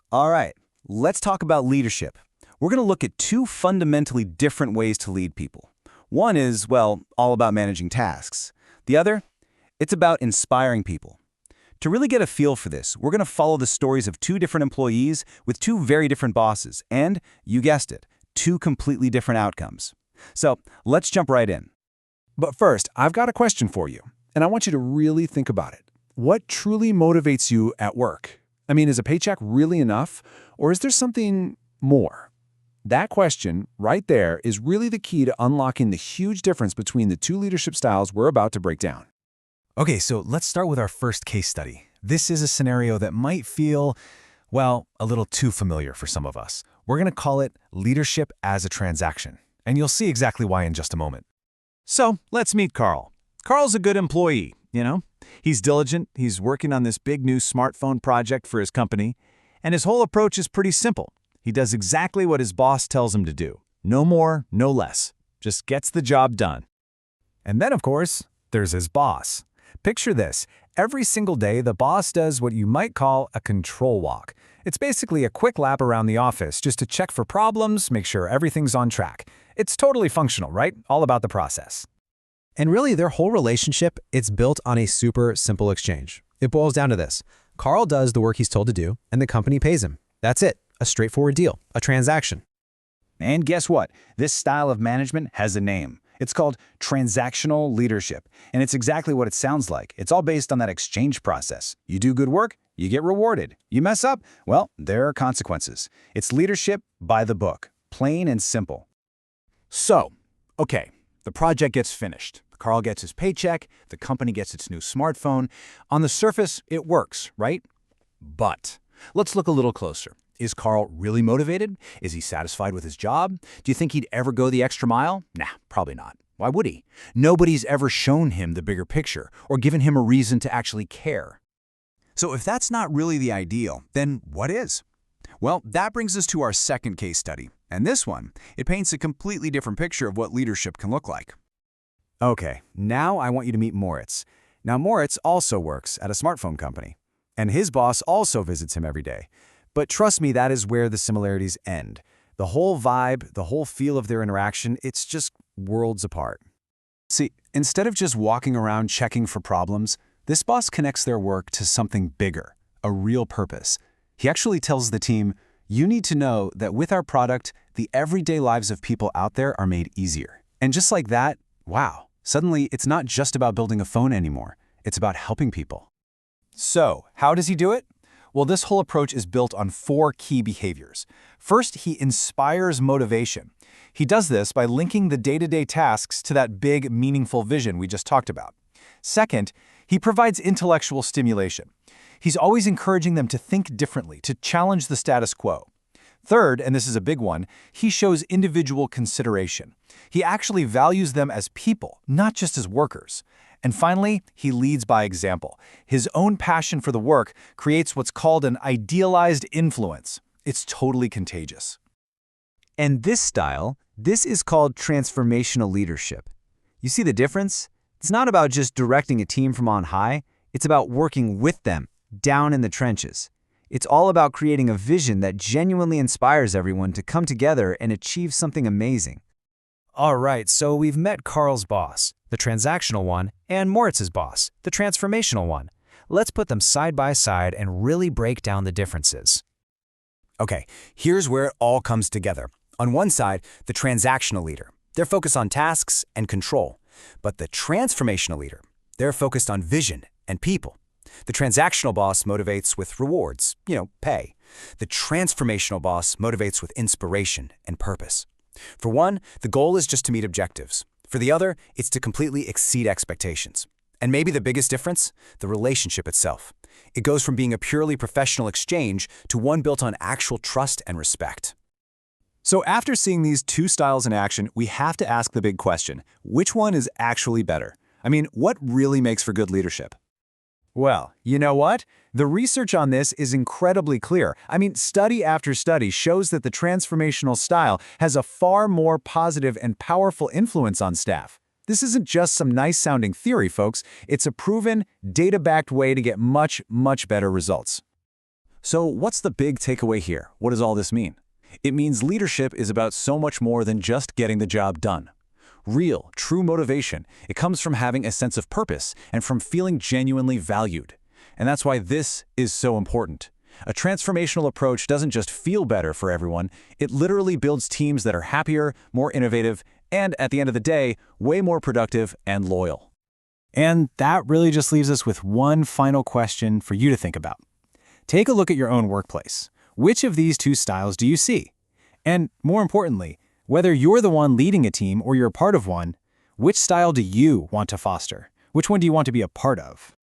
All right, let's talk about leadership. We're going to look at two fundamentally different ways to lead people. One is, well, all about managing tasks. The other, it's about inspiring people. To really get a feel for this, we're going to follow the stories of two different employees with two very different bosses, and, you guessed it, two completely different outcomes. So, let's jump right in. But first, I've got a question for you, and I want you to really think about it. What truly motivates you at work? I mean, is a paycheck really enough, or is there something more? That question right there is really the key to unlocking the huge difference between the two leadership styles we're about to break down. Okay, so let's start with our first case study. This is a scenario that might feel, well, a little too familiar for some of us. We're going to call it leadership as a transaction, and you'll see exactly why in just a moment. So let's meet Carl. Carl's a good employee, you know? He's diligent, he's working on this big new smartphone project for his company, and his whole approach is pretty simple. He does exactly what his boss tells him to do. No more, no less. Just gets the job done. And then, of course, there's his boss. Picture this. Every single day, the boss does what you might call a control walk. It's basically a quick lap around the office just to check for problems, make sure everything's on track. It's totally functional, right? All about the process. And really, their whole relationship, it's built on a super simple exchange. It boils down to this. Carl does the work he's told to do, and the company pays him. That's it. A straightforward deal. A transaction. And guess what? This style of management has a name. It's called transactional leadership, and it's exactly what it sounds like. It's all based on that exchange process. You do good work, you get rewarded. You mess up, well, there are consequences. It's leadership by the book, plain and simple. So, okay, the project gets finished. Carl gets his paycheck, the company gets its new smartphone. On the surface, it works, right? But let's look a little closer. Is Carl really motivated? Is he satisfied with his job? Do you think he'd ever go the extra mile? Nah, probably not. Why would he? Nobody's ever shown him the bigger picture or given him a reason to actually care. So if that's not really the ideal, then what is? Well, that brings us to our second case study. And this one, it paints a completely different picture of what leadership can look like. Okay, now I want you to meet Moritz. Now Moritz also works at a smartphone company, and his boss also visits him every day. But trust me, that is where the similarities end. The whole vibe, the whole feel of their interaction, it's just worlds apart. See, instead of just walking around checking for problems, this boss connects their work to something bigger, a real purpose. He actually tells the team, you need to know that with our product, the everyday lives of people out there are made easier. And just like that, wow, suddenly it's not just about building a phone anymore. It's about helping people. So, how does he do it? Well, this whole approach is built on 4 key behaviors. First, he inspires motivation. He does this by linking the day-to-day tasks to that big, meaningful vision we just talked about. Second, he provides intellectual stimulation. He's always encouraging them to think differently, to challenge the status quo. Third, and this is a big one, he shows individual consideration. He actually values them as people, not just as workers. And finally, he leads by example. His own passion for the work creates what's called an idealized influence. It's totally contagious. And this style, this is called transformational leadership. You see the difference? It's not about just directing a team from on high. It's about working with them, down in the trenches. It's all about creating a vision that genuinely inspires everyone to come together and achieve something amazing. All right, so we've met Carl's boss, the transactional one, and Moritz's boss, the transformational one. Let's put them side by side and really break down the differences. Okay, here's where it all comes together. On one side, the transactional leader. They're focused on tasks and control. But the transformational leader, they're focused on vision and people. The transactional boss motivates with rewards, pay. The transformational boss motivates with inspiration and purpose. For one, the goal is just to meet objectives. For the other, it's to completely exceed expectations. And maybe the biggest difference? The relationship itself. It goes from being a purely professional exchange to one built on actual trust and respect. So after seeing these two styles in action, we have to ask the big question, which one is actually better? I mean, what really makes for good leadership? Well, you know what? The research on this is incredibly clear. I mean, study after study shows that the transformational style has a far more positive and powerful influence on staff. This isn't just some nice-sounding theory, folks. It's a proven, data-backed way to get much, much better results. So what's the big takeaway here? What does all this mean? It means leadership is about so much more than just getting the job done. Real, true motivation, it comes from having a sense of purpose and from feeling genuinely valued. And that's why this is so important. A transformational approach doesn't just feel better for everyone, it literally builds teams that are happier, more innovative, and at the end of the day, way more productive and loyal. And that really just leaves us with one final question for you to think about. Take a look at your own workplace. Which of these two styles do you see? And more importantly, whether you're the one leading a team or you're part of one, which style do you want to foster? Which one do you want to be a part of?